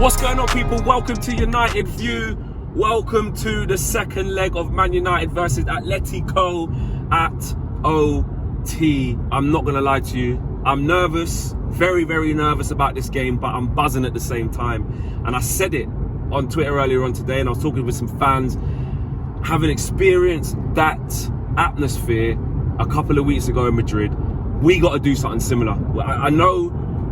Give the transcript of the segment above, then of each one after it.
What's going on, people? Welcome to United View. Welcome to the second leg of Man United versus Atletico at OT. I'm not going to lie to you. I'm nervous, very, very nervous about this game, but I'm buzzing at the same time. And I said it on Twitter earlier on today, and I was talking with some fans. Having experienced that atmosphere a couple of weeks ago in Madrid, we got to do something similar. I know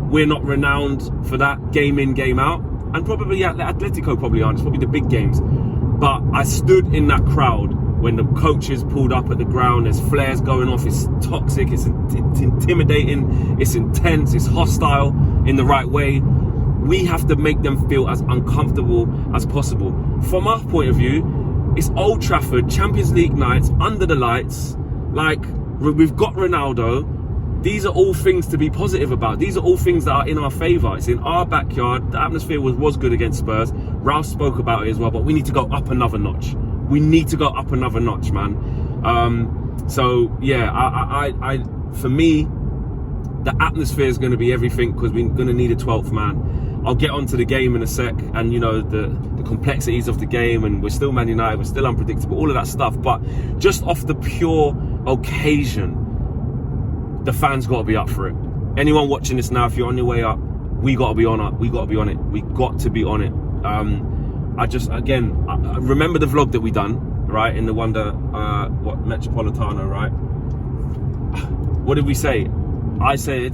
we're not renowned for that game in, game out, and probably Atletico probably aren't. It's probably the big games. But I stood in that crowd when the coaches pulled up at the ground. There's flares going off. It's toxic. It's intimidating. It's intense. It's hostile in the right way. We have to make them feel as uncomfortable as possible. From our point of view, it's Old Trafford, Champions League nights, under the lights. Like, we've got Ronaldo. These are all things to be positive about. These are all things that are in our favour. It's in our backyard. The atmosphere was good against Spurs. Ralph spoke about it as well, but we need to go up another notch. We need to go up another notch, man. So yeah, I for me, the atmosphere is going to be everything, because we're going to need a 12th man. I'll get onto the game in a sec, and you know the complexities of the game, and we're still Man United, we're still unpredictable, all of that stuff. But just off the pure occasion, the fans got to be up for it. Anyone watching this now, if you're on your way up, we got to be on it. We got to be on it. We got to be on it. I remember the vlog that we done, right, in the Metropolitano, right? What did we say? I said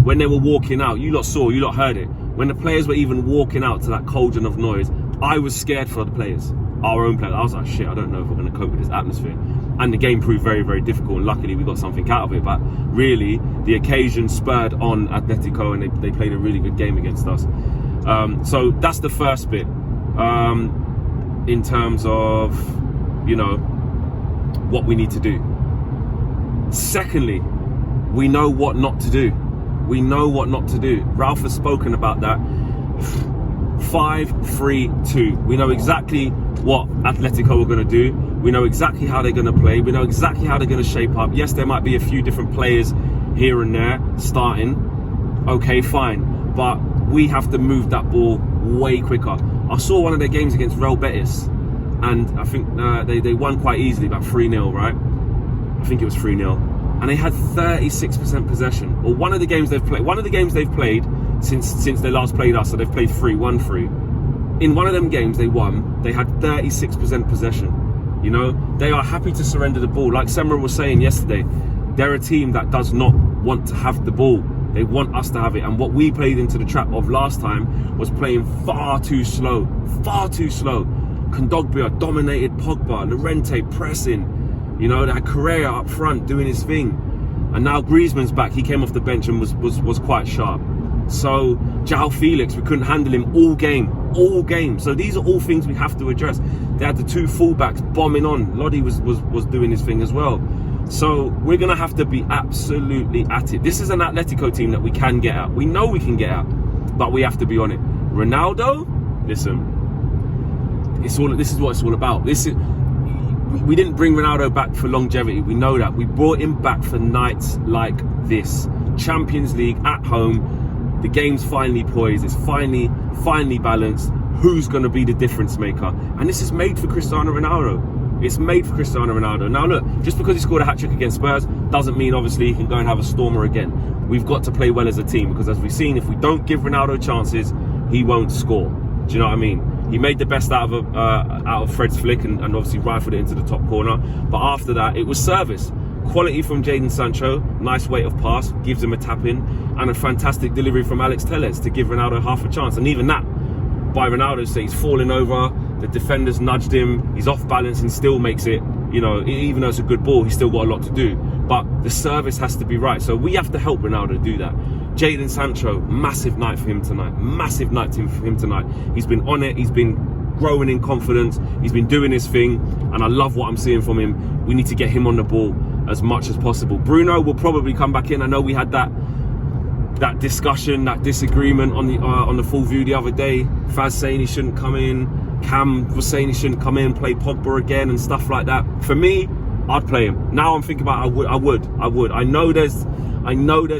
when they were walking out, you lot heard it. When the players were even walking out to that cauldron of noise, I was scared for the players, our own players. I was like, shit, I don't know if we're going to cope with this atmosphere. And the game proved very, very difficult, and luckily we got something out of it. But really, the occasion spurred on Atletico, and they played a really good game against us. So that's the first bit, in terms of, you know, what we need to do. Secondly, we know what not to do. We know what not to do. Ralph has spoken about that. 5-3-2. We know exactly what Atletico are going to do. We know exactly how they're going to play. We know exactly how they're going to shape up. Yes, there might be a few different players here and there starting. Okay, fine. But we have to move that ball way quicker. I saw one of their games against Real Betis, and I think they won quite easily, about 3-0, right? I think it was 3-0. And they had 36% possession. Or one of the games they've played since they last played us, so they've played 3-1-3. In one of them games they won, they had 36% possession. You know, they are happy to surrender the ball. Like Semra was saying yesterday, they're a team that does not want to have the ball. They want us to have it. And what we played into the trap of last time was playing far too slow. Kondogbia dominated Pogba, Llorente pressing. You know, they had Correa up front doing his thing. And now Griezmann's back. He came off the bench and was quite sharp. So João Felix, we couldn't handle him all game. So these are all things we have to address. They had the two fullbacks bombing on. Lodi was doing his thing as well. So we're going to have to be absolutely at it. This is an Atletico team that we can get at. We know we can get at, but we have to be on it. Ronaldo, listen, this is what it's all about. We didn't bring Ronaldo back for longevity. We know that. We brought him back for nights like this. Champions League at home. The game's finally poised. It's finally balanced. Who's going to be the difference maker? And this is made for Cristiano Ronaldo. It's made for Cristiano Ronaldo. Now look, just because he scored a hat-trick against Spurs doesn't mean obviously he can go and have a stormer again. We've got to play well as a team, because as we've seen, if we don't give Ronaldo chances, he won't score. Do you know what I mean? He made the best out of Fred's flick and obviously rifled it into the top corner. But after that, it was service. Quality from Jadon Sancho, nice weight of pass, gives him a tap in, and a fantastic delivery from Alex Telles to give Ronaldo half a chance. And even that, by Ronaldo, so he's falling over, the defenders nudged him, he's off balance and still makes it, you know, even though it's a good ball, he's still got a lot to do. But the service has to be right. So we have to help Ronaldo do that. Jadon Sancho, massive night for him tonight. Massive night for him tonight. He's been on it, he's been growing in confidence, he's been doing his thing, and I love what I'm seeing from him. We need to get him on the ball as much as possible. Bruno will probably come back in. I know we had that discussion, that disagreement on the full view the other day. Faz saying he shouldn't come in, Cam was saying he shouldn't come in, play Pogba again and stuff like that. For me, I'd play him. Now I'm thinking about I would. I know there's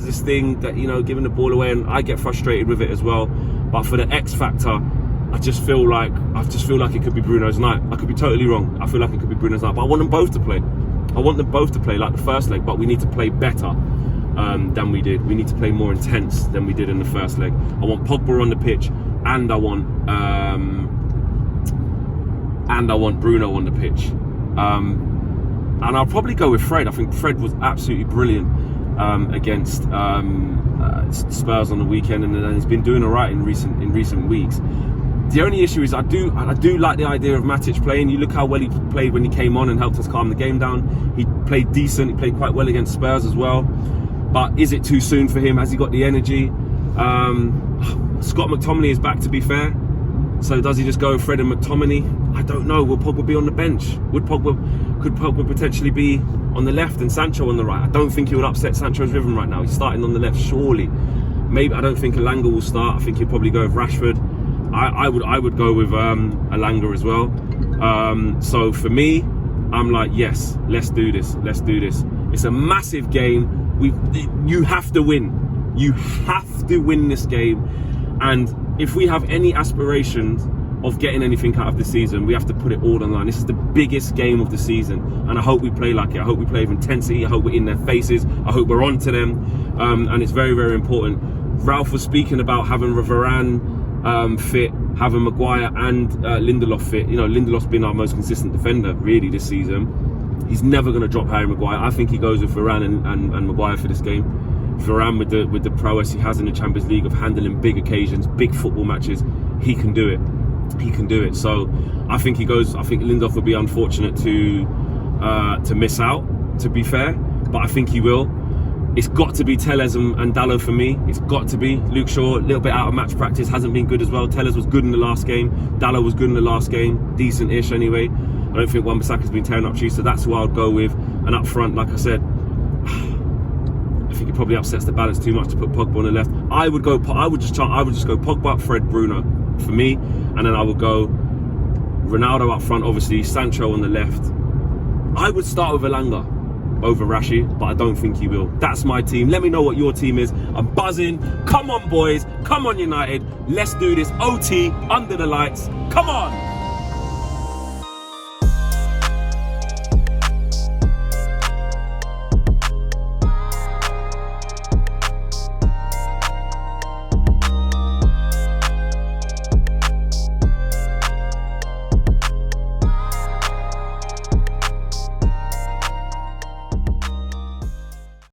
this thing that, you know, giving the ball away, and I get frustrated with it as well. But for the X factor, I just feel like it could be Bruno's night. I could be totally wrong. I feel like it could be Bruno's night, but I want them both to play. I want them both to play like the first leg, but we need to play better than we did. We need to play more intense than we did in the first leg. I want Pogba on the pitch, and I want Bruno on the pitch. And I'll probably go with Fred. I think Fred was absolutely brilliant against Spurs on the weekend, and he's been doing all right in recent weeks. The only issue is I do like the idea of Matic playing. You look how well he played when he came on and helped us calm the game down. He played decent. He played quite well against Spurs as well. But is it too soon for him? Has he got the energy? Scott McTominay is back, to be fair. So does he just go Fred and McTominay? I don't know. Will Pogba be on the bench? Could Pogba potentially be on the left and Sancho on the right? I don't think he would upset Sancho's rhythm right now. He's starting on the left, surely. Maybe I don't think Elanga will start. I think he'll probably go with Rashford. I would go with Elanga as well. So for me, I'm like, yes, let's do this. Let's do this. It's a massive game. You have to win. You have to win this game. And if we have any aspirations of getting anything out of the season, we have to put it all on line. This is the biggest game of the season, and I hope we play like it. I hope we play with intensity. I hope we're in their faces. I hope we're on to them. And it's very, very important. Ralph was speaking about having Varane fit, having Maguire and Lindelof fit. You know, Lindelof's been our most consistent defender really this season. He's never going to drop Harry Maguire. I think he goes with Varane and Maguire for this game. Varane with the prowess he has in the Champions League of handling big occasions, big football matches, he can do it. He can do it. So I think he goes. I think Lindelof would be unfortunate to miss out, to be fair, but I think he will. It's got to be Telles and Dalot for me. It's got to be. Luke Shaw, a little bit out of match practice, hasn't been good as well. Telles was good in the last game. Dalot was good in the last game, decent-ish anyway. I don't think Wan-Bissaka's been tearing up trees, so that's who I'll go with. And up front, like I said, I think it probably upsets the balance too much to put Pogba on the left. I would just go Pogba, Fred, Bruno for me, and then I would go Ronaldo up front, obviously, Sancho on the left. I would start with Elanga over Rashi, but I don't think he will. That's my team. Let me know what your team is. I'm buzzing. Come on, boys. Come on, United. Let's do this. OT under the lights. Come on.